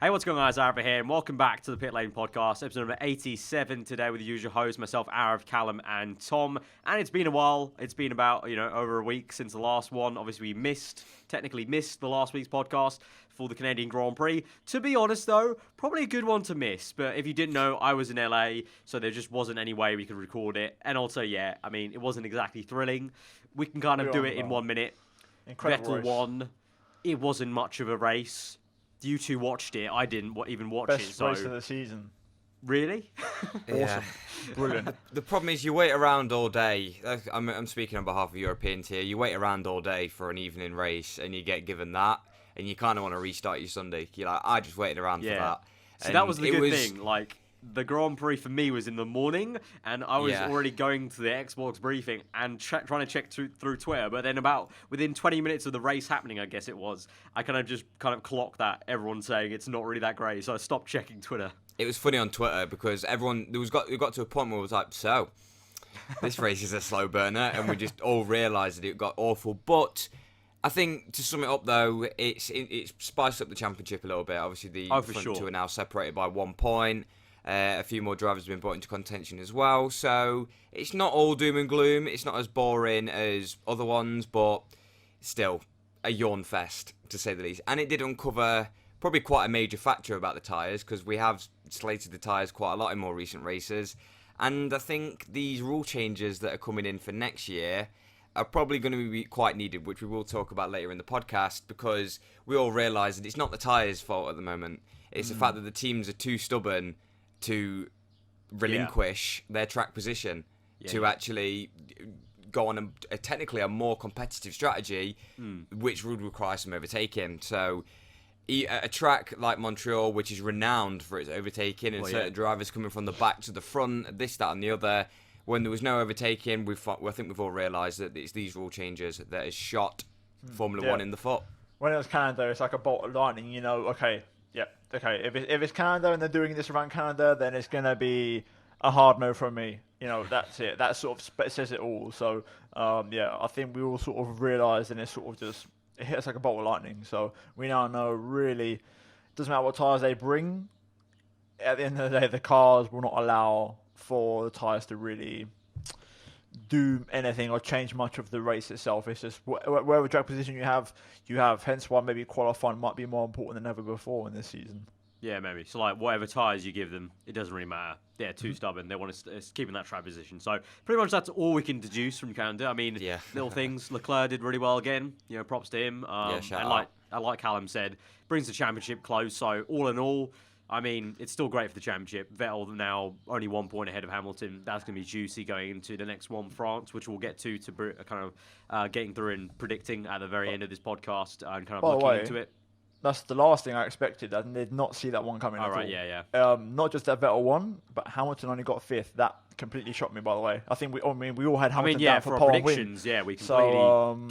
Hey, what's going on, guys? Arav here, and welcome back to the Pitlane Podcast, episode number 87 today with the usual hosts, myself, Arav, Callum, and Tom. And it's been a while. It's been about, over a week since the last one. Obviously, we technically missed the last week's podcast for the Canadian Grand Prix. To be honest, though, probably a good one to miss. But if you didn't know, I was in LA, so there just wasn't any way we could record it. And also, it wasn't exactly thrilling. We can kind of do it in 1 minute. Incredible Vettel race. won. It wasn't much of a race. You two watched it. I didn't even watch it. Best race of the season. Really? Awesome. Brilliant. The problem is you wait around all day. I'm speaking on behalf of Europeans here. You wait around all day for an evening race and you get given that and you kind of want to restart your Sunday. You're like, I just waited around for that. So And that was the good thing. Like, the Grand Prix for me was in the morning, and I was already going to the Xbox briefing and trying to check through Twitter. But then within 20 minutes of the race happening, I guess it was, I kind of clocked that everyone saying it's not really that great. So I stopped checking Twitter. It was funny on Twitter because we got to a point where it was like, so, this race is a slow burner, and we just all realised that it got awful. But I think, to sum it up, though, it's spiced up the championship a little bit. Obviously, the front two are now separated by 1 point. A few more drivers have been brought into contention as well. So it's not all doom and gloom. It's not as boring as other ones, but still a yawn fest, to say the least. And it did uncover probably quite a major factor about the tyres, because we have slated the tyres quite a lot in more recent races. And I think these rule changes that are coming in for next year are probably going to be quite needed, which we will talk about later in the podcast, because we all realise that it's not the tyres' fault at the moment. It's the fact that the teams are too stubborn to relinquish their track position to actually go on technically a more competitive strategy, which would require some overtaking. So a track like Montreal, which is renowned for its overtaking and certain drivers coming from the back to the front, this, that and the other, when there was no overtaking, I think we've all realised that it's these rule changes that has shot Formula 1 in the foot. When it was Canada, it's like a bolt of lightning, okay. If it's Canada and they're doing this around Canada, then it's going to be a hard no from me. That's it. That sort of says it all. So, I think we all sort of realised, and it sort of just it hit us like a bolt of lightning. So we now know, really, it doesn't matter what tyres they bring. At the end of the day, the cars will not allow for the tyres to really do anything or change much of the race itself. It's just wherever track position you have. Hence why maybe qualifying might be more important than ever before in this season. Yeah, maybe. So, like, whatever tyres you give them, it doesn't really matter. They're too stubborn. They want to keep in that track position. So, pretty much that's all we can deduce from Canada. I mean, little things. Leclerc did really well again. Props to him. And like Callum said, brings the championship close. So, all in all, I mean, it's still great for the championship. Vettel now only 1 point ahead of Hamilton. That's going to be juicy going into the next one, France, which we'll get to kind of getting through and predicting at the very end of this podcast and kind of looking into it. That's the last thing I expected. I did not see that one coming at all. Right, yeah. Not just that Vettel won, but Hamilton only got fifth. That completely shocked me, by the way. I think we all had Hamilton down for pole and win. Predictions, we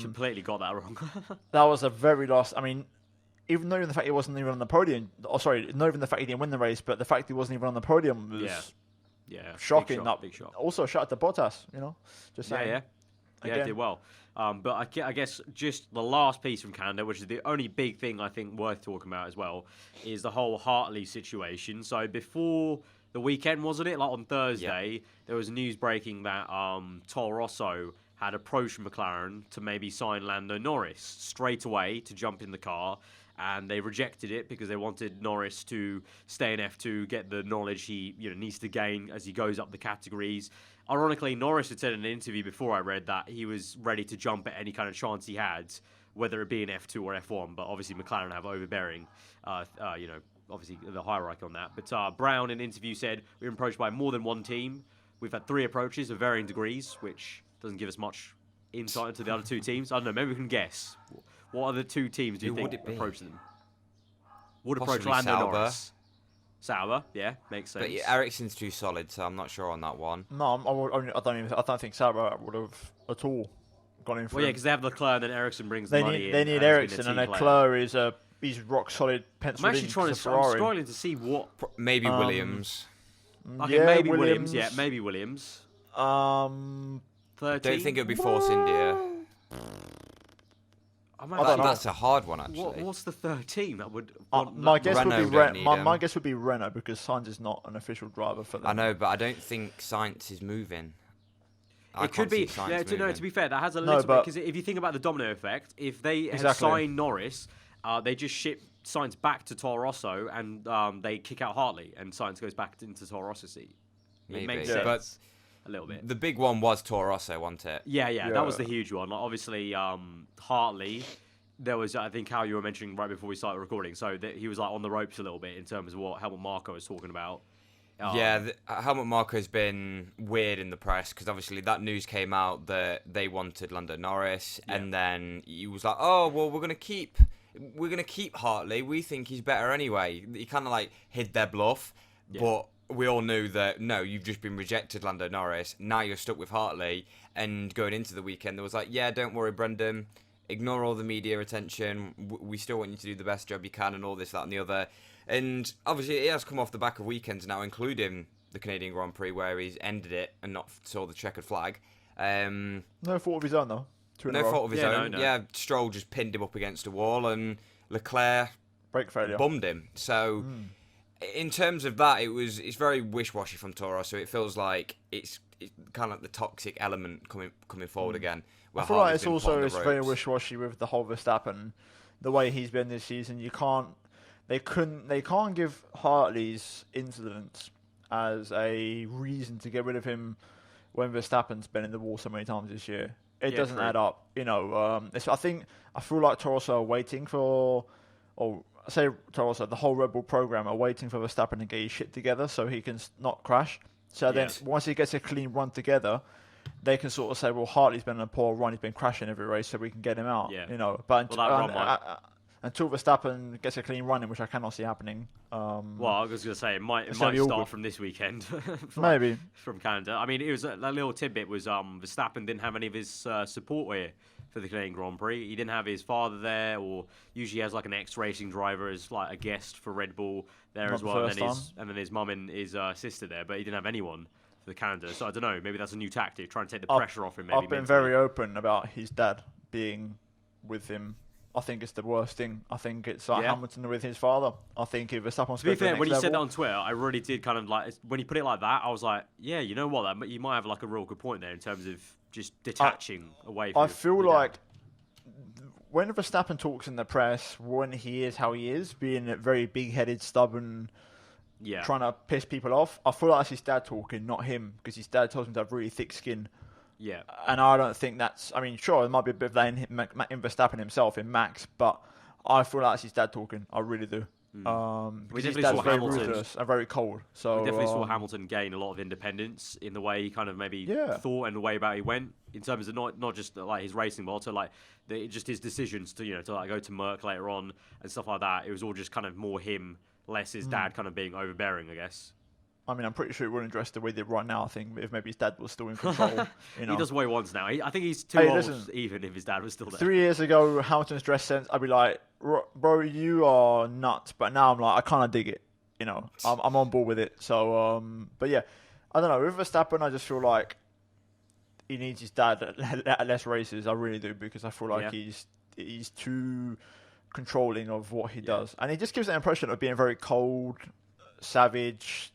completely got that wrong. That was a very last. I mean, even though the fact he wasn't even on the podium, not even the fact he didn't win the race, but the fact he wasn't even on the podium was shocking. Big shock. Also, shout out to Bottas, just saying. Yeah, it did well. But I guess just the last piece from Canada, which is the only big thing I think worth talking about as well, is the whole Hartley situation. So before the weekend, wasn't it? Like on Thursday, there was news breaking that Toro Rosso had approached McLaren to maybe sign Lando Norris straight away to jump in the car. And they rejected it because they wanted Norris to stay in F2, get the knowledge he needs to gain as he goes up the categories. Ironically, Norris had said in an interview before I read that he was ready to jump at any kind of chance he had, whether it be in F2 or F1. But obviously McLaren have overbearing, obviously the hierarchy on that. But Brown in an interview said, we were approached by more than one team. We've had 3 approaches of varying degrees, which doesn't give us much insight into the other 2 teams. I don't know, maybe we can guess. What other 2 teams do you think approach them? Would approach Lando Norris. Sauber, makes sense. But Ericsson's too solid, so I'm not sure on that one. No, I don't think Sauber would have at all gone in for him. Because they have Leclerc and then Ericsson brings the money in. They need Ericsson, and Leclerc he's rock solid penciled in. I'm struggling to see what. Maybe Williams. Okay, maybe Williams. Yeah, maybe Williams. 13? Don't think it would be Force India. That's a hard one, actually. What's the third team that would? My guess would be Renault. my guess would be Renault because Sainz is not an official driver for them. I know, but I don't think Sainz is moving. It could be. To be fair, that has a little bit because if you think about the domino effect, if they sign Norris, they just ship Sainz back to Toro Rosso and they kick out Hartley and Sainz goes back into Toro Rosso's seat. It makes sense. But a little bit. The big one was Toro Rosso, wasn't it? Yeah, that was the huge one. Like, obviously, Hartley, there was, I think, how you were mentioning right before we started recording, so that he was like on the ropes a little bit in terms of what Helmut Marko was talking about. Helmut Marko's been weird in the press because obviously that news came out that they wanted Lando Norris, and then he was like, "Oh, well, we're gonna keep Hartley. We think he's better anyway." He kind of like hid their bluff, but we all knew that no, you've just been rejected, Lando Norris. Now you're stuck with Hartley, and going into the weekend, there was like, "Yeah, don't worry, Brendan. Ignore all the media attention. We still want you to do the best job you can, and all this, that, and the other." And obviously, it has come off the back of weekends now, including the Canadian Grand Prix, where he's ended it and not saw the checkered flag. No fault of his own, though. No fault of his own. No. Yeah, Stroll just pinned him up against a wall, and Leclerc brake failure bummed him. So, in terms of that, it's very wish-washy from Toro. So it feels like it's kind of like the toxic element coming forward again. I feel like it's very wish-washy with the whole Verstappen, the way he's been this season. They can't give Hartley's incidents as a reason to get rid of him when Verstappen's been in the wall so many times this year. It doesn't add up, I feel like Toro Rosso are waiting for, or I say Toro Rosso, the whole Red Bull program are waiting for Verstappen to get his shit together so he can not crash. So then once he gets a clean run together, they can sort of say, well, Hartley's been on a poor run, he's been crashing every race, so we can get him out. Yeah. But until Verstappen gets a clean run in, which I cannot see happening. I was going to say, it might start from this weekend. Maybe. From Canada. I mean, it was a little tidbit was Verstappen didn't have any of his support here for the Canadian Grand Prix. He didn't have his father there, or usually he has like an ex-racing driver as like a guest for Red Bull there as well. And then his mum and his sister there, but he didn't have anyone for Canada. So I don't know, maybe that's a new tactic, try and take the pressure off him. Maybe I've been very open about his dad being with him. I think it's the worst thing. I think it's like Hamilton with his father. I think if Verstappen to be fair, when you said that on Twitter, I really did kind of like, when you put it like that, I was like, yeah, you know what, you might have like a real good point there in terms of just detaching away from I feel like when Verstappen talks in the press, when he is how he is, being very big-headed, stubborn, trying to piss people off, I feel like that's his dad talking, not him, because his dad tells him to have really thick skin. Yeah. And I don't think that's... I mean, sure, there might be a bit of that in Verstappen himself, in Max, but I feel like that's his dad talking. I really do. We his definitely dad's saw very Hamilton ruthless and very cold. So we definitely saw Hamilton gain a lot of independence in the way he kind of maybe thought and the way about he went in terms of not just like his racing, but also like just his decisions to to like go to Merck later on and stuff like that. It was all just kind of more him, less his dad kind of being overbearing, I guess. I mean, I'm pretty sure it wouldn't dress the way they right now. I think if maybe his dad was still in control. He does what he wants now. I think he's too old, even if his dad was still there. 3 years ago, Hamilton's dress sense, I'd be like, bro, you are nuts. But now I'm like, I kind of dig it. I'm on board with it. So, but yeah, I don't know. With Verstappen, I just feel like he needs his dad at less races. I really do, because I feel like he's too controlling of what he does, and he just gives the impression of being very cold, savage.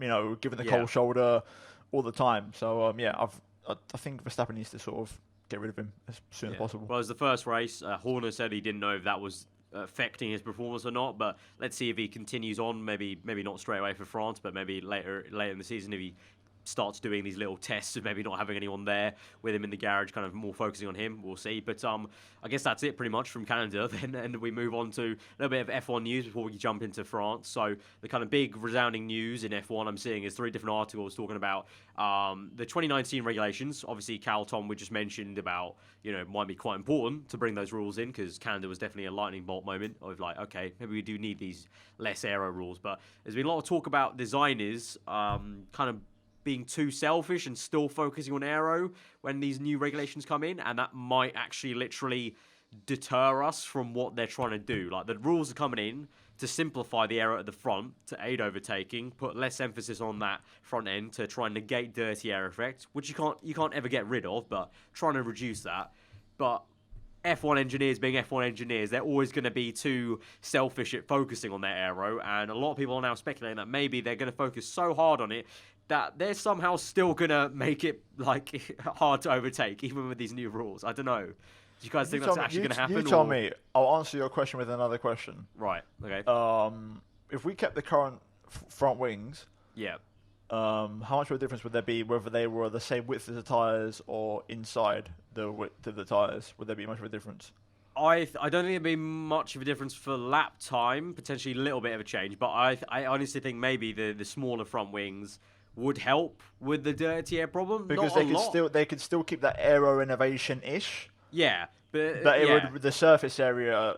Giving the cold shoulder all the time. So, I think Verstappen needs to sort of get rid of him as soon as possible. Well, it was the first race. Horner said he didn't know if that was affecting his performance or not, but let's see if he continues on. Maybe not straight away for France, but maybe later in the season if he starts doing these little tests of maybe not having anyone there with him in the garage, kind of more focusing on him. We'll see. But I guess that's it pretty much from Canada then, and we move on to a little bit of F1 news before we jump into France. So the kind of big resounding news in F1 I'm seeing is 3 different articles talking about the 2019 regulations. Obviously, Tom, we just mentioned about, it might be quite important to bring those rules in, because Canada was definitely a lightning bolt moment of like, okay, maybe we do need these less aero rules. But there's been a lot of talk about designers kind of being too selfish and still focusing on aero when these new regulations come in, and that might actually literally deter us from what they're trying to do. Like, the rules are coming in to simplify the aero at the front, to aid overtaking, put less emphasis on that front end to try and negate dirty air effect, which you can't ever get rid of, but trying to reduce that. But F1 engineers being F1 engineers, they're always going to be too selfish at focusing on their aero, and a lot of people are now speculating that maybe they're going to focus so hard on it that they're somehow still going to make it like hard to overtake, even with these new rules. I don't know. Do you guys think that's actually going to happen? You tell me. I'll answer your question with another question. Right. Okay. If we kept the current front wings, yeah. How much of a difference would there be whether they were the same width as the tyres or inside the width of the tyres? Would there be much of a difference? I don't think there'd be much of a difference for lap time, potentially a little bit of a change, but I honestly think maybe the smaller front wings would help with the dirty air problem. Because they could still keep that aero innovation-ish. Yeah. But the surface area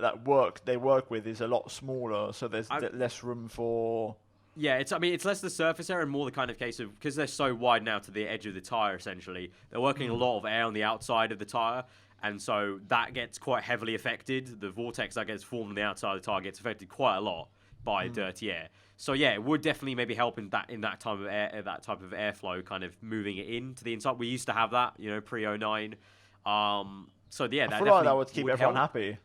they work with is a lot smaller, so there's less room for... Yeah, it's less the surface area and more the kind of case of, because they're so wide now to the edge of the tyre, essentially, they're working a lot of air on the outside of the tyre, and so that gets quite heavily affected. The vortex that gets formed on the outside of the tyre gets affected quite a lot by dirty air. So yeah, it would definitely maybe help in that type of airflow, kind of moving it into the inside. We used to have that, pre-09. So yeah, I feel like that would keep everyone happy.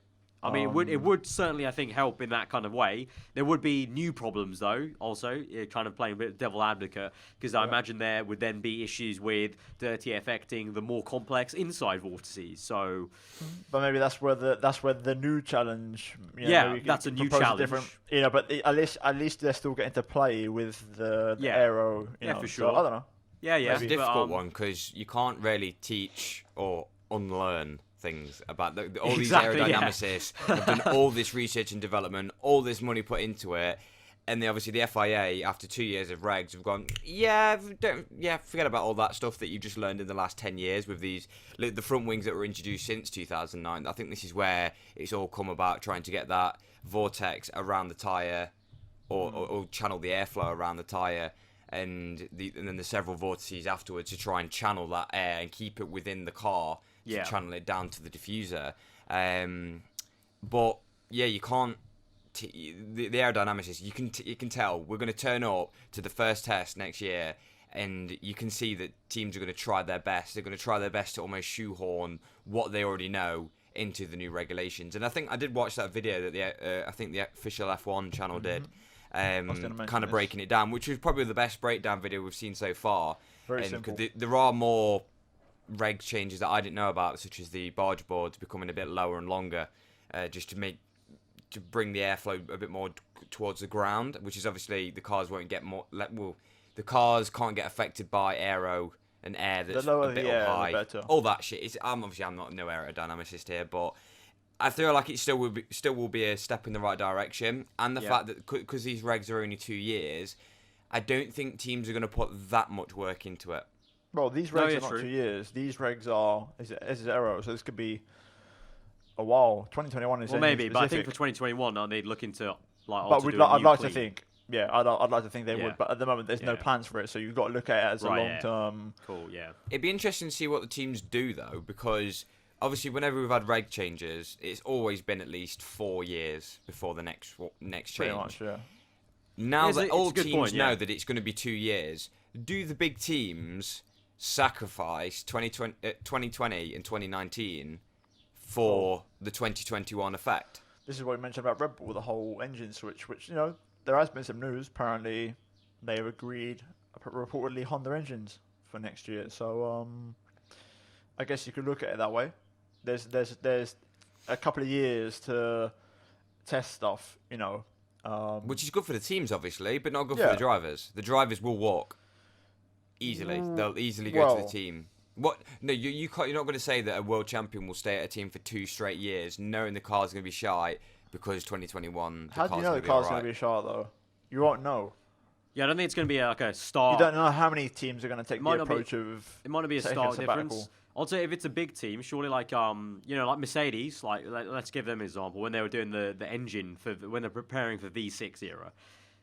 I mean, it would certainly, I think, help in that kind of way. There would be new problems, though, also, kind of playing a bit of devil advocate, because I imagine there would then be issues with dirty air affecting the more complex inside vortices. So, but maybe that's where the new challenge. That's a new challenge. But at least they're still getting to play with the aero. For sure. So, I don't know. Yeah. It's a difficult one because you can't really teach or unlearn things about all these aerodynamicists have done all this research and development, all this money put into it, and obviously the FIA, after 2 years of regs, have gone, forget about all that stuff that you've just learned in the last 10 years with the front wings that were introduced since 2009. I think this is where it's all come about, trying to get that vortex around the tyre or channel the airflow around the tyre, and then the several vortices afterwards to try and channel that air and keep it within the car to channel it down to the diffuser. But yeah, you can't. The aerodynamicists, you can tell we're going to turn up to the first test next year, and you can see that teams are going to try their best. They're going to try their best to almost shoehorn what they already know into the new regulations. And I think I did watch that video that I think the official F1 channel did, kind of breaking it down, which was probably the best breakdown video we've seen so far. Very simple. There are more reg changes that I didn't know about, such as the barge boards becoming a bit lower and longer, just to bring the airflow a bit more towards the ground, which is obviously the cars won't get more. The cars can't get affected by aero and air that's a bit up high. All that shit. I'm not no aerodynamicist here, but I feel like it still will be a step in the right direction. And the fact that because these regs are only 2 years, I don't think teams are going to put that much work into it. Well, these regs are not 2 years. These regs are is aero, so this could be a while. 2021 is maybe, specific. but I think for 2021, aren't they looking to like? But I'd like to think. Yeah, I'd like to think they would, but at the moment there's no plans for it, so you've got to look at it as a long term. Cool, yeah. It'd be interesting to see what the teams do though, because obviously whenever we've had reg changes, it's always been at least 4 years before the next change. Pretty much, yeah. Now that all teams know that it's going to be 2 years, do the big teams sacrifice 2020 and 2019 for the 2021 effect? This is what we mentioned about Red Bull, the whole engine switch, which, there has been some news. Apparently, they have agreed, reportedly, Honda engines for next year. So, I guess you could look at it that way. There's a couple of years to test stuff, which is good for the teams, obviously, but not good for the drivers. The drivers will walk easily. They'll easily go to the team. What? No, you're not going to say that a world champion will stay at a team for 2 straight years, knowing the car's going to be shy because 2021. How do you know the car's going to be shy though? You won't know. Yeah, I don't think it's going to be like a star. You don't know how many teams are going to take the approach of. It might not be a star difference. I'll say if it's a big team, surely like like Mercedes, like let's give them an example when they were doing the engine when they're preparing for V6 era.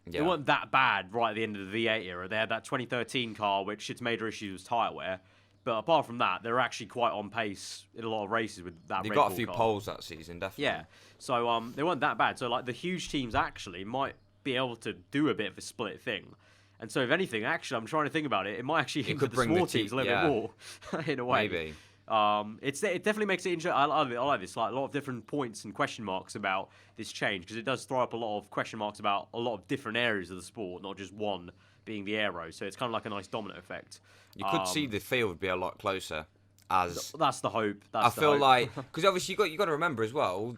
Yeah. It wasn't that bad right at the end of the V8 era. They had that 2013 car, which its major issue was tyre wear. But apart from that, they're actually quite on pace in a lot of races with that. They Red got Bull a few car. poles that season, definitely. Yeah, so they weren't that bad. So like the huge teams actually might be able to do a bit of a split thing. And so if anything, actually, I'm trying to think about it. It might actually hinder the small teams a little bit more, in a way. Maybe. It definitely makes it interesting. I like this. Like a lot of different points and question marks about this change because it does throw up a lot of question marks about a lot of different areas of the sport, not just one being the aero. So it's kind of like a nice domino effect. You could see the field be a lot closer. That's the hope. I feel like because obviously you got to remember as well,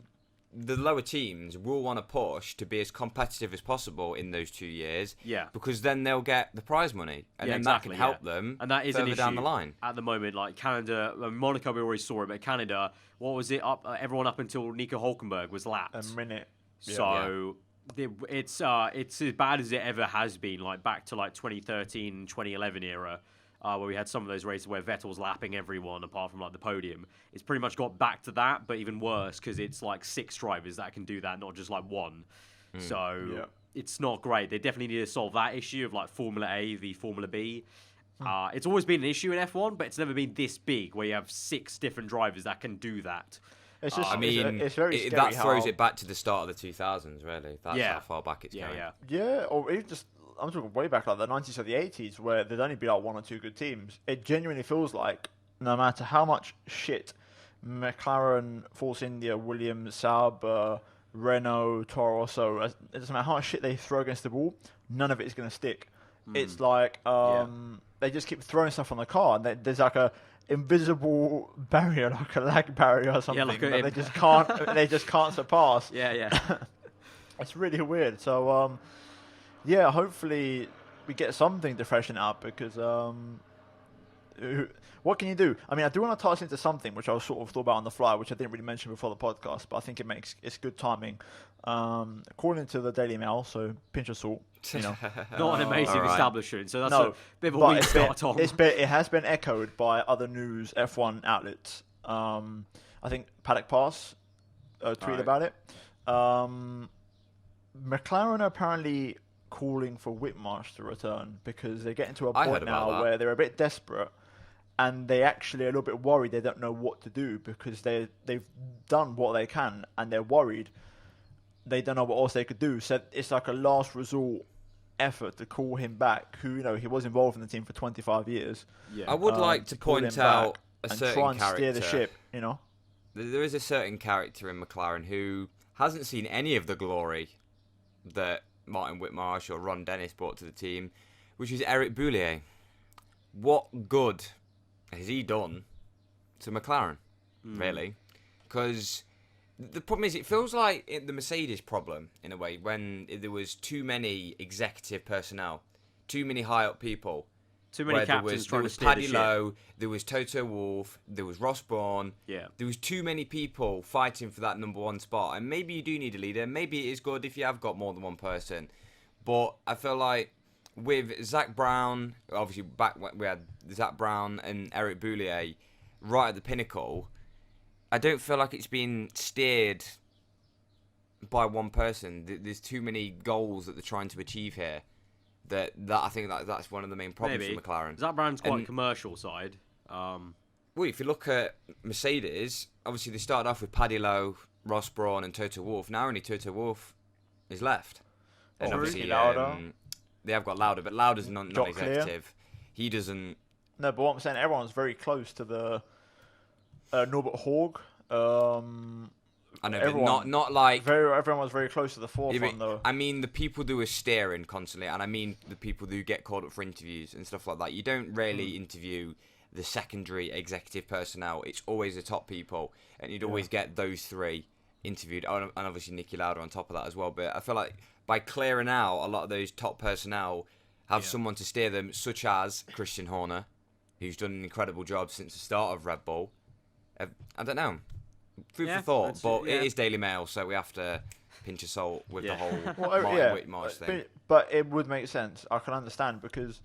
the lower teams will want to push to be as competitive as possible in those 2 years. Yeah. Because then they'll get the prize money, and then exactly, that can help them. And that is further an issue down the line. At the moment. Like Canada, Monaco, we already saw it, but Canada, what was it up? Everyone up until Nico Hulkenberg was lapped. A minute. So it's as bad as it ever has been. Like back to like 2013, 2011 era. Where we had some of those races where Vettel was lapping everyone apart from like the podium. It's pretty much got back to that, but even worse because it's like 6 drivers that can do that, not just like one. So it's not great. They definitely need to solve that issue of like Formula A v Formula B. It's always been an issue in F1, but it's never been this big where you have 6 different drivers that can do that. It's just, it's scary. very That throws it back to the start of the 2000s, really. That's how far back it's going. Yeah, or even just, I'm talking way back, like the 90s or the 80s, where there'd only be like 1 or 2 good teams. It genuinely feels like no matter how much shit McLaren, Force India, Williams, Sauber, Renault, Toro Rosso, it doesn't matter how much shit they throw against the wall, none of it is going to stick. It's like they just keep throwing stuff on the car, and there's like a invisible barrier, like a lag barrier or something, that they just can't they just can't surpass. It's really weird. So hopefully we get something to freshen up because what can you do? I mean, I do want to touch into something which I was sort of thought about on the fly, which I didn't really mention before the podcast, but I think it's good timing. According to the Daily Mail, so pinch of salt, not an amazing establishment, so that's a bit of a weak start, Tom. It has been echoed by other news F1 outlets. I think Paddock Pass tweeted about it. McLaren are apparently calling for Whitmarsh to return because they're getting to a point now where they're a bit desperate and they actually are a little bit worried. They don't know what to do because they've done what they can and they're worried they don't know what else they could do. So it's like a last resort effort to call him back, who, he was involved in the team for 25 years. I would like to point out a certain try and character. Steer the ship, There is a certain character in McLaren who hasn't seen any of the glory that Martin Whitmarsh or Ron Dennis brought to the team, which is Eric Boullier. What good has he done to McLaren, really? Because the problem is, it feels like the Mercedes problem, in a way, when there was too many executive personnel, too many high-up people. Too many captains trying to steer Paddy the Lowe, there was Toto Wolff, there was Ross Brawn. Yeah. There was too many people fighting for that number 1 spot. And maybe you do need a leader. Maybe it is good if you have got more than one person. But I feel like with Zach Brown, obviously back when we had Zach Brown and Eric Boullier right at the pinnacle, I don't feel like it's been steered by one person. There's too many goals that they're trying to achieve here. That I think that's one of the main problems for McLaren. Zach Brown's quite commercial side. Well, if you look at Mercedes, obviously they started off with Paddy Lowe, Ross Brawn, and Toto Wolff. Now only Toto Wolff is left. And obviously they have got Lauda, but Lauda's non-executive. He doesn't. No, but what I'm saying, everyone's very close to the Norbert Horg. I know, but not like... Everyone was very close to the forefront, though. I mean the people who are steering constantly, and I mean the people who get called up for interviews and stuff like that. You don't really interview the secondary executive personnel. It's always the top people, and you'd always get those 3 interviewed, and obviously Niki Lauda on top of that as well. But I feel like by clearing out a lot of those top personnel, have someone to steer them, such as Christian Horner, who's done an incredible job since the start of Red Bull. I don't know. Food for thought, but it is Daily Mail, so we have to pinch of salt with the whole Martin Whitmarsh thing. But it would make sense. I can understand because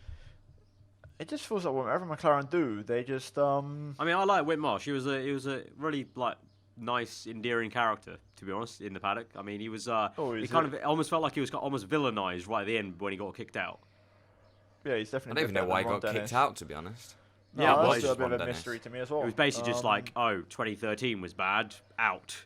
it just feels like whatever McLaren do, they just. I mean, I like Whitmarsh. He was a really nice, endearing character, to be honest, in the paddock. I mean, he was. He kind of almost felt like he was almost villainized right at the end when he got kicked out. Yeah, he's definitely. I don't even know why he got kicked out, to be honest. No, that's a bit of a mystery to me as well. It was basically just 2013 was bad, out.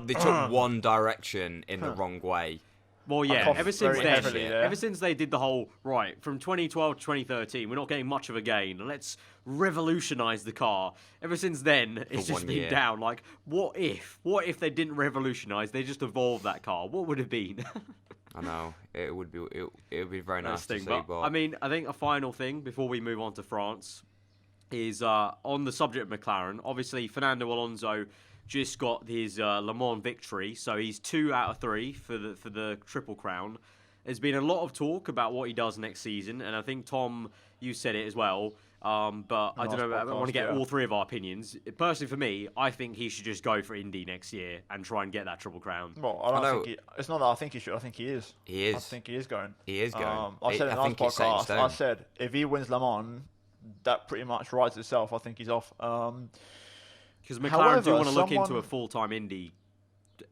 They took one direction in the wrong way, Well, yeah, cough ever since very then, heavily there. ever since they did the whole, right, from 2012 to 2013, we're not getting much of a gain. Let's revolutionise the car. Ever since then, it's just 1 been year. down. Like, what if they didn't revolutionise, they just evolved that car? What would it have been? I know it would be very nice to see. But I mean, I think a final thing before we move on to France is on the subject of McLaren. Obviously, Fernando Alonso just got his Le Mans victory, so he's 2 out of 3 for the Triple Crown. There's been a lot of talk about what he does next season, and I think, Tom, you said it as well. But I don't know. I want to get all three of our opinions. Personally, for me, I think he should just go for Indy next year and try and get that Triple Crown. Well, I don't think it's not that I think he should. I think he is. He is. I think he is going. He is going. I said in I the think last he's set in podcast, stone. I said if he wins Le Mans, that pretty much writes itself. I think he's off. Because McLaren However, do want to look into someone- a full-time Indy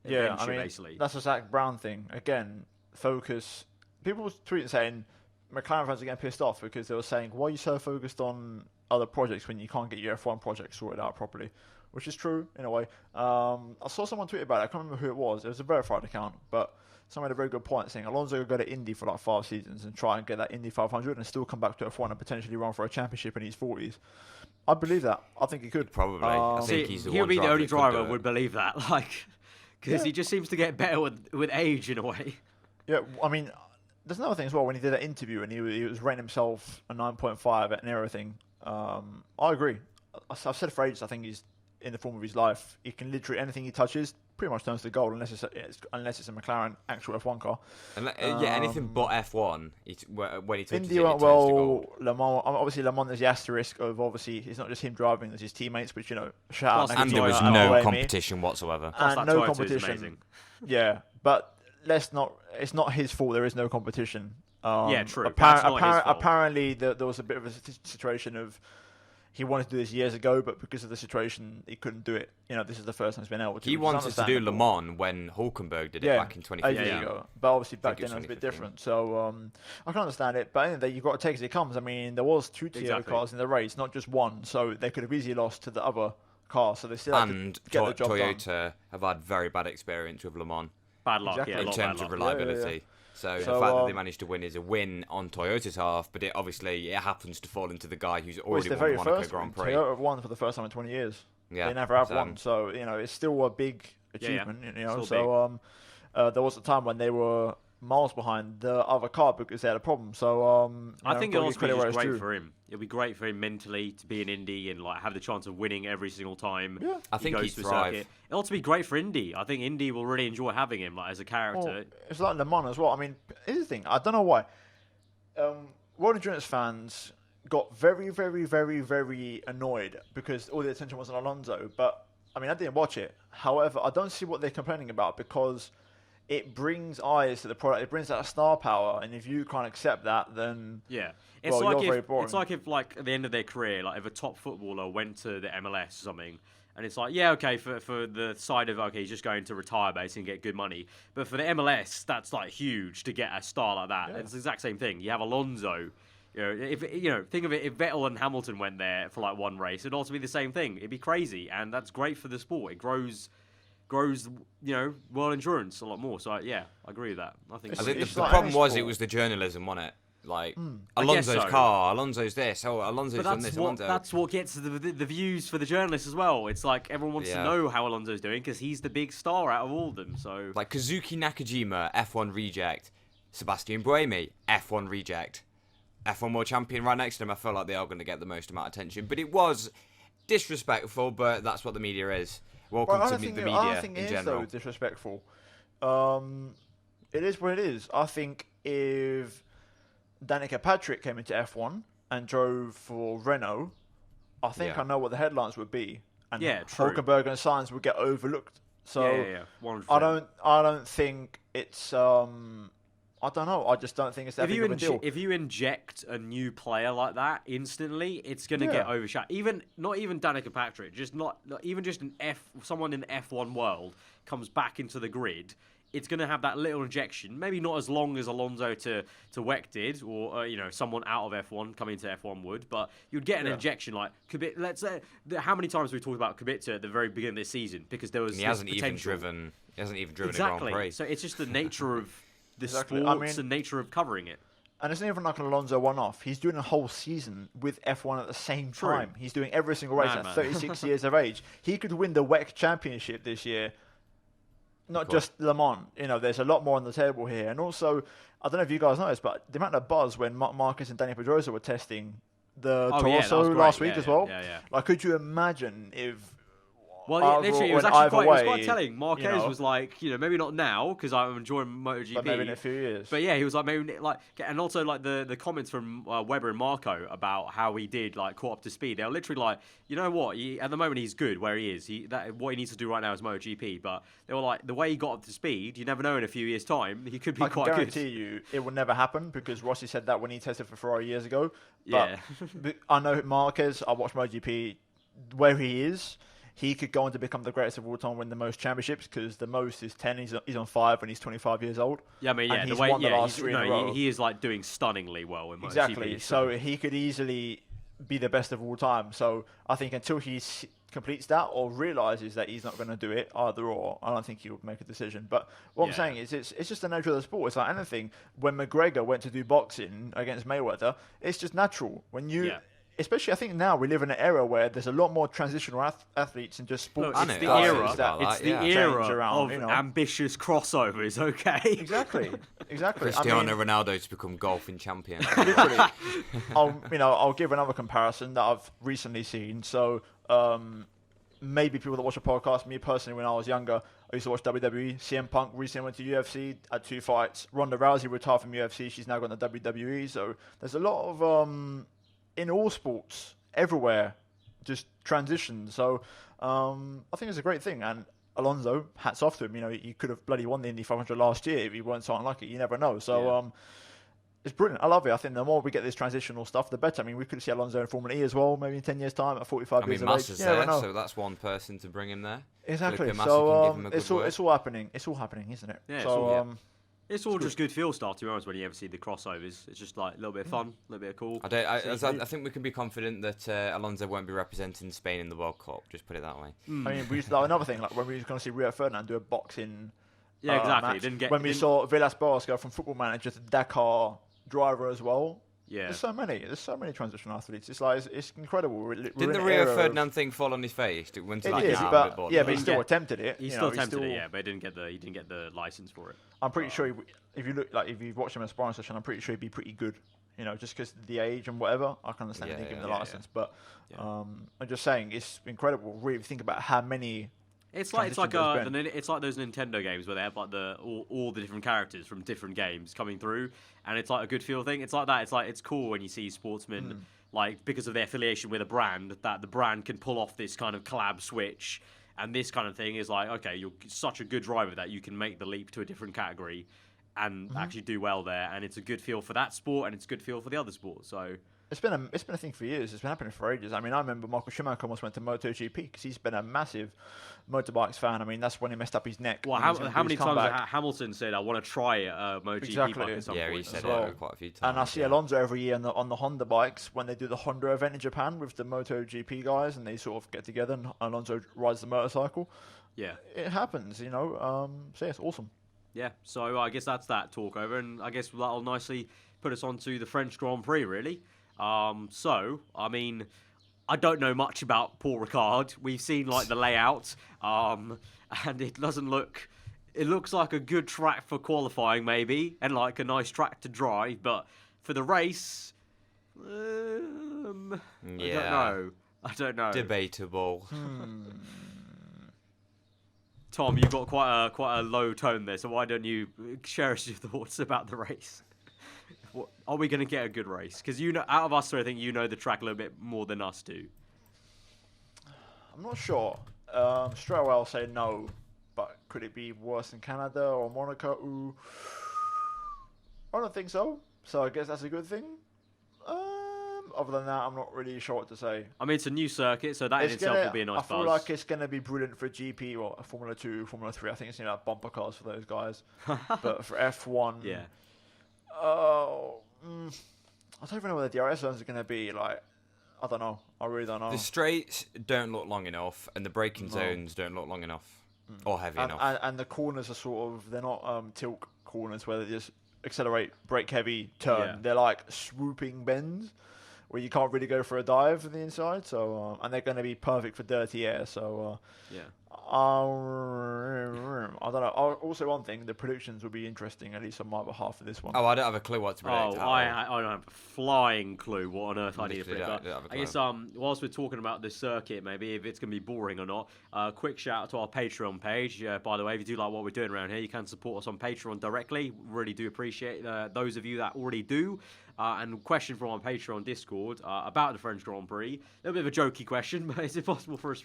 Yeah, venture, I mean, basically. that's the Zach Brown thing. Again, focus. People was tweeting saying McLaren fans are getting pissed off because they were saying, why are you so focused on other projects when you can't get your F1 project sorted out properly? Which is true, in a way. I saw someone tweet about it. I can't remember who it was. It was a verified account, but someone had a very good point saying Alonso could go to Indy for like 5 seasons and try and get that Indy 500 and still come back to F1 and potentially run for a championship in his 40s. I believe that. I think he could. Probably. I think he's the he'll one be the driver only that could driver do it. would believe that, like, because he just seems to get better with age in a way. Yeah, I mean, there's another thing as well. When he did that interview and he was rating himself a 9.5 and everything, I agree. I've said for ages, I think he's in the form of his life. He can literally, anything he touches pretty much turns to gold unless it's a McLaren actual F1 car. Yeah, anything but F1, when he touches Indy it, went it turns to well. gold. Le Mans, obviously Le Mans, there's the asterisk of obviously it's not just him driving, there's his teammates, which, you know, shout Plus out. And there was Nakajima, no Amy. competition whatsoever. Plus And that no Toyota is competition. amazing. Yeah, but it's not his fault. There is no competition. Yeah, true. That's not his fault. Apparently, there was a bit of a situation of he wanted to do this years ago, but because of the situation, he couldn't do it. You know, this is the first time he's been able to. He which is wanted to do Le understandable. Mans when Hulkenberg did it back in 2015. ages ago. But obviously back think then it it was was a bit 2015. different. So I can understand it, but anyway, you've got to take it as it comes. I mean, there was 2 Toyota Exactly. cars in the race, not just one, so they could have easily lost to the other car. So they still had And to get the job done. Toyota have had very bad experience with Le Mans Bad luck, Exactly. yeah, a in lot terms bad of luck. reliability. Yeah. So So, the fact that they managed to win is a win on Toyota's half, but it happens to fall into the guy who's Well, it's already the won very the Monaco first Grand one. Prix. Toyota have won for the first time in 20 years. Yeah, They never have so- won, so you know it's still a big achievement. You know, Still so there was a time when they were miles behind the other car because they had a problem. So I think it'll also be just great due. for him. It'll be great for him mentally to be in Indy and like have the chance of winning every single time. Yeah. I he think goes he'd to a thrive. circuit. It'll also be great for Indy. I think Indy will really enjoy having him like as a character. Well, it's like Le Mans as well. I mean, here's the thing. I don't know why. World Endurance fans got very, very, very, very annoyed because all the attention was on Alonso. But I mean, I didn't watch it. However, I don't see what they're complaining about because it brings eyes to the product. It brings that star power, and if you can't accept that, then Yeah, it's well, like you're very if boring. it's like if like at the end of their career, like if a top footballer went to the MLS or something, and it's like yeah, okay, for the side of okay, he's just going to retire basically and get good money, but for the MLS, that's like huge to get a star like that. Yeah. It's the exact same thing. You have Alonso. You know, think of it. If Vettel and Hamilton went there for like one race, it'd also be the same thing. It'd be crazy, and that's great for the sport. It grows, world endurance a lot more. So yeah, I agree with that. I think It's- I think it's the like problem any was sport. it was the journalism, wasn't it? Like I guess Alonso's so. car, Alonso's this, Alonso's But done this, Alonso. that's what gets the views for the journalists as well. It's like everyone wants to Yeah. know how Alonso's doing because he's the big star out of all of them. So Like Kazuki Nakajima, F1 reject. Sebastian Buemi, F1 reject. F1 World Champion right next to him. I feel like they are going to get the most amount of attention. But it was disrespectful, but that's what the media is. Welcome Well, I to don't think the I media don't think in it is general. though disrespectful. It is what it is. I think if Danica Patrick came into F1 and drove for Renault, I think Yeah. I know what the headlines would be, and Yeah, true. Hulkenberg and Sainz would get overlooked. So yeah, 100%. I don't think it's I don't know. I just don't think it's that If big you of a deal. if you inject a new player like that instantly, it's gonna Yeah. get overshadowed. Even not even Danica Patrick, just not even just someone in the F1 world comes back into the grid. It's going to have that little injection, maybe not as long as Alonso to WEC did, or someone out of F1 coming into F1 would, but you'd get an Yeah. injection like Kubica. Let's say how many times we talked about Kubica at the very beginning of this season because there was And he this hasn't even potential. driven. He hasn't even driven a Exactly. Grand Prix. So it's just the nature of the Exactly. sports and nature of covering it. And it's not even like an Alonso one-off. He's doing a whole season with F1 at the same time. He's doing every single race at 36 years of age. He could win the WEC Championship this year, not just Le Mans. There's a lot more on the table here. And also, I don't know if you guys noticed, but the amount of buzz when Marcus and Daniel Pedrosa were testing the torso last week as well. Yeah. Like, could you imagine if... Well, literally, it was actually quite telling. Marquez was like, maybe not now because I'm enjoying MotoGP, but maybe in a few years. But yeah, he was like, maybe like, and also like the comments from Webber and Marco about how he did like caught up to speed. They were literally like, you know what? At the moment, he's good where he is. What he needs to do right now is MotoGP. But they were like, the way he got up to speed, you never know in a few years' time, he could be quite good. I guarantee you, it will never happen because Rossi said that when he tested for Ferrari years ago. But I know Marquez. I watched MotoGP where he is. He could go on to become the greatest of all time, win the most championships because the most is 10. He's on 5 when he's 25 years old. Yeah, I mean, and the way won the last 3 in a row. He is like doing stunningly well in MotoGP. Exactly. So he could easily be the best of all time. So I think until he completes that or realizes that he's not going to do it, either or, I don't think he'll make a decision. But what I'm saying is it's just the nature of the sport. It's like anything. When McGregor went to do boxing against Mayweather, it's just natural. When you... Especially, I think now we live in an era where there's a lot more transitional athletes and just sports. Look, it's the era of ambitious crossovers. Okay, exactly. Cristiano Ronaldo to become golfing champion. Literally, I'll give another comparison that I've recently seen. So maybe people that watch a podcast, me personally, when I was younger, I used to watch WWE. CM Punk recently went to UFC, had 2 fights. Ronda Rousey retired from UFC. She's now gone to WWE. So there's a lot of in all sports, everywhere, just transition. So I think it's a great thing. And Alonso, hats off to him. He could have bloody won the Indy 500 last year if he weren't so unlucky. You never know. So it's brilliant. I love it. I think the more we get this transitional stuff, the better. I mean, we could see Alonso in Formula E as well, maybe in 10 years' time at 45 years of age. Massa's there, so that's one person to bring him there. Exactly. So it's all happening. It's all happening, isn't it? Yeah. It's all just good feel start, to be honest, when you ever see the crossovers. It's just like a little bit of fun, a little bit of cool. I think we can be confident that Alonso won't be representing Spain in the World Cup. Just put it that way. I mean, we used to, another thing, like when we were going to see Rio Ferdinand do a boxing exactly. match. When we saw Villas-Boas go from football manager to Dakar driver as well. Yeah. There's so many transitional athletes. It's like it's incredible. Didn't the Rio Ferdinand thing fall on his face? It went to but he still attempted it. He still attempted it, but he didn't get the license for it. I'm pretty sure if you watch him in a sparring session, I'm pretty sure he'd be pretty good. Just because the age and whatever, I can understand him giving the license. But I'm just saying, it's incredible. Really think about how many. It's like those Nintendo games where they have like all the different characters from different games coming through, and it's like a good feel thing. It's like that. It's like it's cool when you see sportsmen like because of their affiliation with a brand that the brand can pull off this kind of collab switch, and this kind of thing is like, okay, you're such a good driver that you can make the leap to a different category and actually do well there, and it's a good feel for that sport and it's a good feel for the other sport. So. It's been a thing for years. It's been happening for ages. I mean, I remember Michael Schumacher almost went to MotoGP because he's been a massive motorbikes fan. I mean, that's when he messed up his neck. Well, how many times has Hamilton said, "I want to try a MotoGP bike at some point"? He said it quite a few times. And I see Alonso every year on the Honda bikes when they do the Honda event in Japan with the MotoGP guys, and they sort of get together and Alonso rides the motorcycle. Yeah, it happens, So it's awesome. Yeah, so I guess that's that talk over, and I guess that'll nicely put us onto the French Grand Prix, really. So, I mean, I don't know much about Paul Ricard. We've seen, like, the layout, and it doesn't look... It looks like a good track for qualifying, maybe, and, like, a nice track to drive, but for the race... I don't know. Debatable. Tom, you've got quite a low tone there, so why don't you share us your thoughts about the race? Are we going to get a good race? Because out of us three, I think you know the track a little bit more than us do. I'm not sure. Straight away I'll say no, but could it be worse than Canada or Monaco? Ooh. I don't think so. So I guess that's a good thing. Other than that, I'm not really sure what to say. I mean, it's a new circuit, so that in itself will be a nice buzz. I feel like it's going to be brilliant for GP or Formula 2, Formula 3. I think it's like bumper cars for those guys. But for F1... Yeah. I don't even know where the DRS zones are going to be. Like, I don't know. I really don't know. The straights don't look long enough, and the braking zones don't look long enough or heavy enough. And the corners are they're not tilt corners where they just accelerate, brake heavy, turn. Yeah. They're like swooping bends where you can't really go for a dive on the inside. So and they're going to be perfect for dirty air. So Yeah. I don't know. Also, one thing, the predictions will be interesting, at least on my behalf for this one. Oh, I don't have a clue what to predict. I don't have a flying clue what on earth I need to Literally predict. don't have a I guess whilst we're talking about the circuit, maybe if it's going to be boring or not, quick shout out to our Patreon page. By the way, if you do like what we're doing around here, you can support us on Patreon directly. Really do appreciate those of you that already do. And question from our Patreon Discord about the French Grand Prix. A little bit of a jokey question, but is it possible for a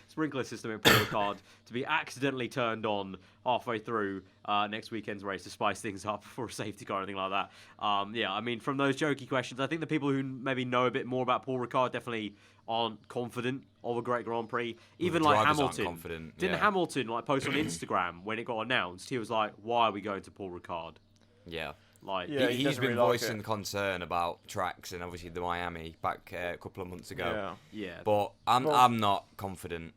sprinkler system in Paul Ricard to be accidentally turned on halfway through next weekend's race to spice things up for a safety car or anything like that? I mean, from those jokey questions, I think the people who maybe know a bit more about Paul Ricard definitely aren't confident of a great Grand Prix. Even like Hamilton. Didn't Hamilton post on Instagram when it got announced? He was like, "Why are we going to Paul Ricard?" Yeah. He's been voicing concern about tracks and obviously the Miami back a couple of months ago. Yeah. But I'm not confident.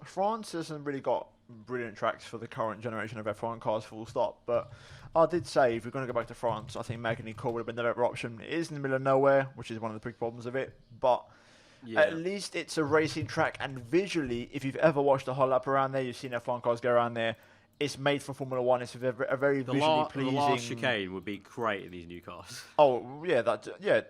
France hasn't really got brilliant tracks for the current generation of F1 cars, full stop. But I did say, if we're going to go back to France, I think Magny-Cours would have been the better option. It is in the middle of nowhere, which is one of the big problems of it. But at least it's a racing track. And visually, if you've ever watched a whole lap around there, you've seen F1 cars go around there. It's made for Formula One. It's a very visually pleasing. The last chicane would be great in these new cars. Oh yeah,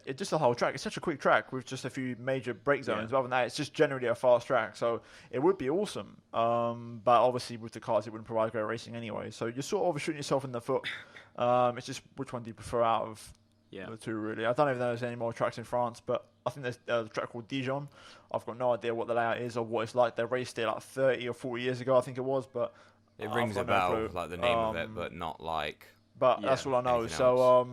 it's just the whole track. It's such a quick track with just a few major brake zones. Other than that, it's just generally a fast track. So it would be awesome. But obviously with the cars, it wouldn't provide great racing anyway. So you're sort of shooting yourself in the foot. It's just which one do you prefer out of the two, really? I don't even know if there's any more tracks in France, but I think there's a track called Dijon. I've got no idea what the layout is or what it's like. They raced it like 30 or 40 years ago, I think it was, but. It rings a bell, like the name of it, but not like. But that's all I know. So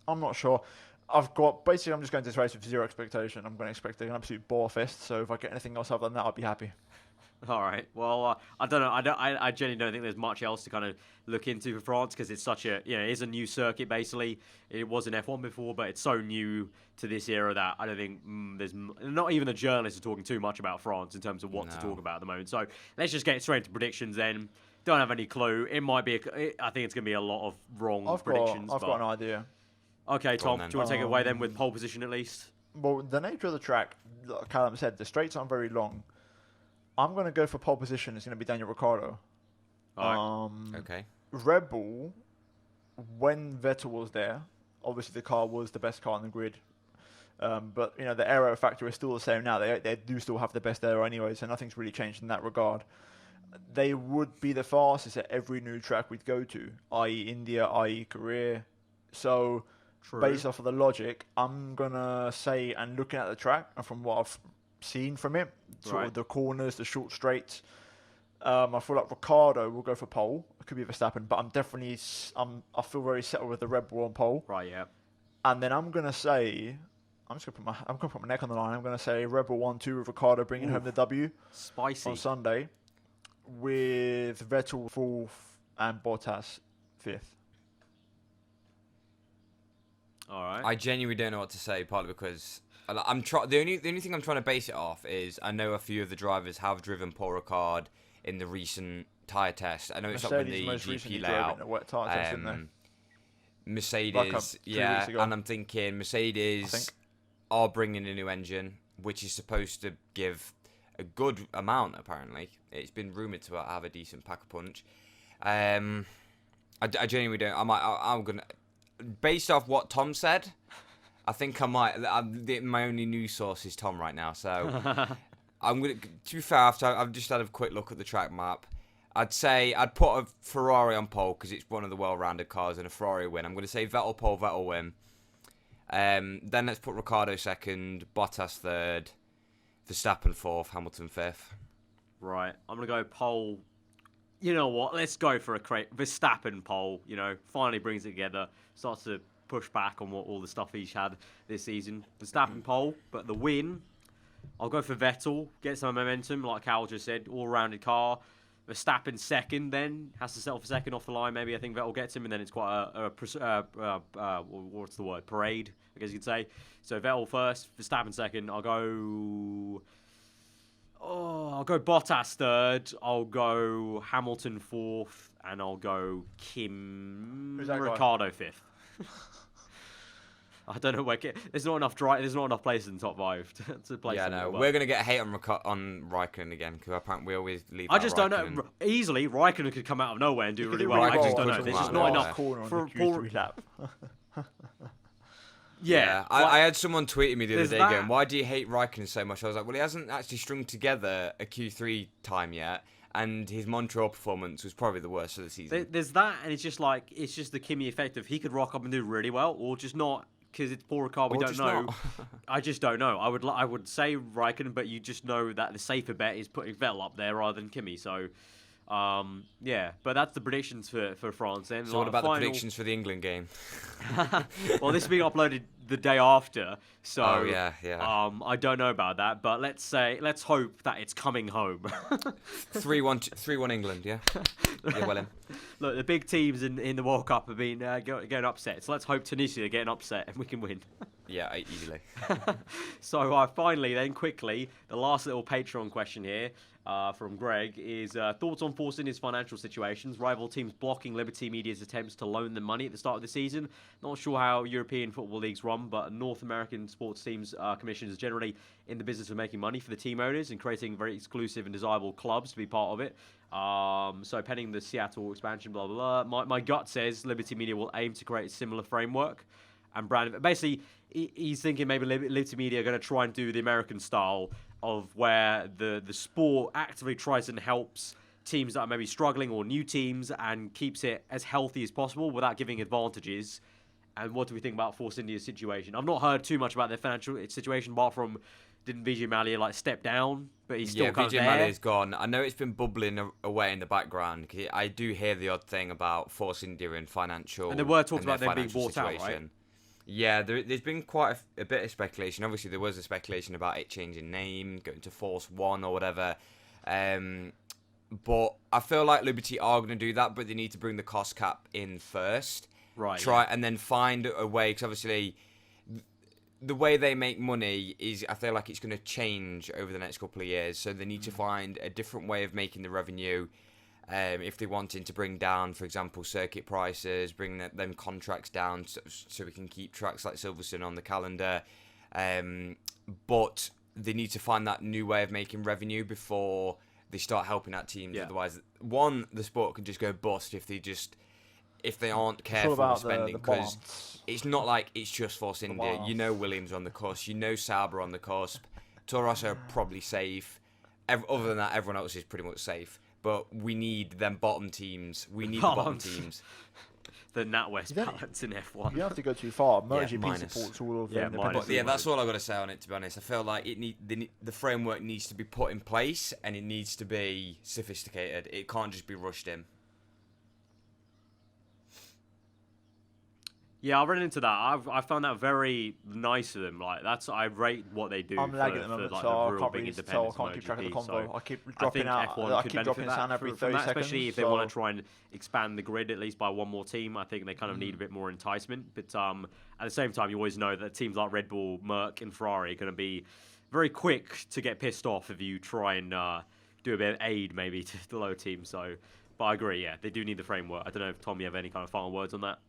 I'm not sure. I'm just going to this race with zero expectation. I'm going to expect an absolute bore fest. So if I get anything else other than that, I'll be happy. All right. Well, I don't know. I genuinely don't think there's much else to kind of look into for France because it's such a, it is a new circuit basically. It was in F1 before, but it's so new to this era that I don't think there's not even the journalists are talking too much about France in terms of what to talk about at the moment. So let's just get straight into predictions then. Don't have any clue. It might be. I think it's going to be a lot of wrong predictions. I've got an idea. Okay, Tom, do you want to take it away then with pole position at least? Well, the nature of the track, like Callum said, the straights aren't very long. I'm going to go for pole position. It's going to be Daniel Ricciardo. Okay. Red Bull, when Vettel was there, obviously the car was the best car on the grid. But the aero factor is still the same now. They do still have the best aero anyway, so nothing's really changed in that regard. They would be the fastest at every new track we'd go to, i.e. India, i.e. Korea. So, based off of the logic, I'm going to say, and looking at the track, and from what I've seen from it, sort of the corners, the short straights, I feel like Ricciardo will go for pole. It could be Verstappen, but I feel very settled with the Red Bull on pole. Right, yeah. And then I'm going to say... I'm going to put my neck on the line. I'm going to say Red Bull 1-2 with Ricciardo bringing home the W. Spicy. On Sunday. With Vettel 4th and Bottas 5th. All right. I genuinely don't know what to say, partly because the only thing I'm trying to base it off is I know a few of the drivers have driven Paul Ricard in the recent tyre test. I know it's not been the GP layout. Mercedes, and I'm thinking Mercedes are bringing a new engine, which is supposed to give a good amount, apparently. It's been rumoured to have a decent pack-a-punch. I genuinely don't. I'm going to... Based off what Tom said, I think I might... my only news source is Tom right now, so... I'm going to be fair, I've just had a quick look at the track map. I'd put a Ferrari on pole, because it's one of the well-rounded cars, and a Ferrari win. I'm going to say Vettel pole, Vettel win. Then let's put Ricciardo second, Bottas third, Verstappen fourth, Hamilton fifth. Right, I'm going to go pole. You know what? Let's go for a Verstappen pole. Finally brings it together. Starts to push back on all the stuff he's had this season. Verstappen pole, but the win, I'll go for Vettel. Get some momentum, like Cal just said. All-rounded car. Verstappen second, then has to settle for second off the line. Maybe I think Vettel gets him, and then it's quite what's the word? Parade, I guess you could say. So Vettel first, Verstappen second. I'll go Bottas third. I'll go Hamilton fourth, and I'll go Kim Who's that guy? Ricardo 5th. I don't know where. There's not enough places in the top 5 to place. Yeah, no, we're gonna get hate on Raikkonen again because apparently we always leave. I just don't Raikkonen. know. Easily, Raikkonen could come out of nowhere and do really well. really I just well. don't know. There's just Come not out enough corner on for the Q3 lap. Yeah, I had someone tweeting me the other There's day that. going, "Why do you hate Raikkonen so much?" I was like, "Well, he hasn't actually strung together a Q3 time yet, and his Montreal performance was probably the worst of the season." There's that, and it's just the Kimi effect of he could rock up and do really well, or just not because it's Paul Ricard. We Or don't just know. not. I just don't know. I would say Raikkonen, but you just know that the safer bet is putting Vettel up there rather than Kimi. So, yeah. But that's the predictions for France. Then. So what about the predictions for the England game? Well, this is being uploaded the day after, so Oh, yeah. I don't know about that. But let's hope that it's coming home. 3-1 England, yeah? Yeah, well in. Look, the big teams in the World Cup have been getting upset, so let's hope Tunisia get an upset and we can win. Yeah, easily. So finally, then quickly, the last little Patreon question here from Greg is thoughts on Force India's financial situations. Rival teams blocking Liberty Media's attempts to loan them money at the start of the season. Not sure how European football leagues run, but North American sports teams commissions are generally in the business of making money for the team owners and creating very exclusive and desirable clubs to be part of it. So pending the Seattle expansion, blah, blah, blah. My gut says Liberty Media will aim to create a similar framework and brand. Basically, he's thinking maybe Liberty Media are going to try and do the American style of where the sport actively tries and helps teams that are maybe struggling or new teams and keeps it as healthy as possible without giving advantages. And what do we think about Force India's situation? I've not heard too much about their financial situation, apart from didn't Vijay Mallya step down, but he's still kind of there. Vijay Mallya's gone. I know it's been bubbling away in the background. I do hear the odd thing about Force India and financial. And there were talks about their them being financial bought out, right? situation. Yeah, there's been quite a bit of speculation. Obviously, there was a speculation about it changing name, going to Force One or whatever. But I feel like Liberty are going to do that, but they need to bring the cost cap in first. Right. And then find a way, because obviously the way they make money is, I feel like it's going to change over the next couple of years. So they need to find a different way of making the revenue. If they're wanting to bring down, for example, circuit prices, bring them contracts down so we can keep tracks like Silverstone on the calendar. But they need to find that new way of making revenue before they start helping out teams. Yeah. Otherwise, one, the sport can just go bust if they aren't careful about with spending. the Because balance. it's not like it's just Force India. balance. You know Williams on the cusp. You know Sauber on the cusp. Toro Rosso are probably safe. Other than that, everyone else is pretty much safe. But we need them bottom teams. We need the bottom Balance. teams. The NatWest You don't- balance in F1. You don't have to go too far. MotoGP minus. supports all of Yeah, them. minus. But yeah, that's all I've got to say on it, to be honest. I feel like the framework needs to be put in place and it needs to be sophisticated. It can't just be rushed in. Yeah, I ran into that. I found that very nice of them. I rate what they do. I'm lagging at the for, moment, like, so I the real can't big really tell. I independents can't keep track of the MotoGP, convo. so I keep I dropping think out. F1 I could keep benefit dropping that sound every from 30 that, seconds. especially if they want to try and expand the grid at least by one more team. I think they kind of need a bit more enticement. But at the same time, you always know that teams like Red Bull, Merc, and Ferrari are going to be very quick to get pissed off if you try and do a bit of aid maybe to the lower team. So, but I agree. Yeah, they do need the framework. I don't know if Tom, you have any kind of final words on that.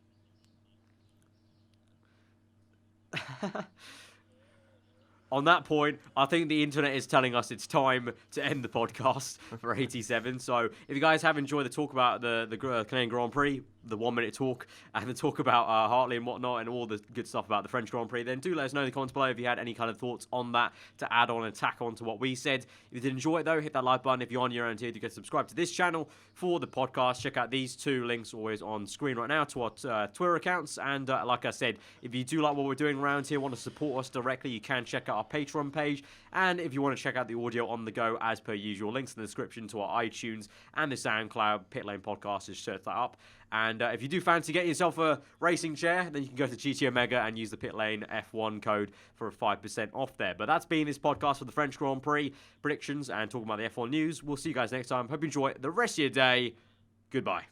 On that point, I think the internet is telling us it's time to end the podcast for 87. So if you guys have enjoyed the talk about the Canadian Grand Prix, the 1 minute talk, and the talk about Hartley and whatnot, and all the good stuff about the French Grand Prix, then do let us know in the comments below if you had any kind of thoughts on that to add on and tack on to what we said. If you did enjoy it though, hit that like button. If you're on your own here, you can subscribe to this channel for the podcast. Check out these two links always on screen right now to our Twitter accounts. And like I said, if you do like what we're doing around here, want to support us directly, you can check out our Patreon page. And if you want to check out the audio on the go, as per usual, links in the description to our iTunes and the SoundCloud Pitlane Podcast has set that up. And if you do fancy getting yourself a racing chair, then you can go to GT Omega and use the Pitlane F1 code for 5% off there. But that's been this podcast for the French Grand Prix predictions and talking about the F1 news. We'll see you guys next time. Hope you enjoy the rest of your day. Goodbye.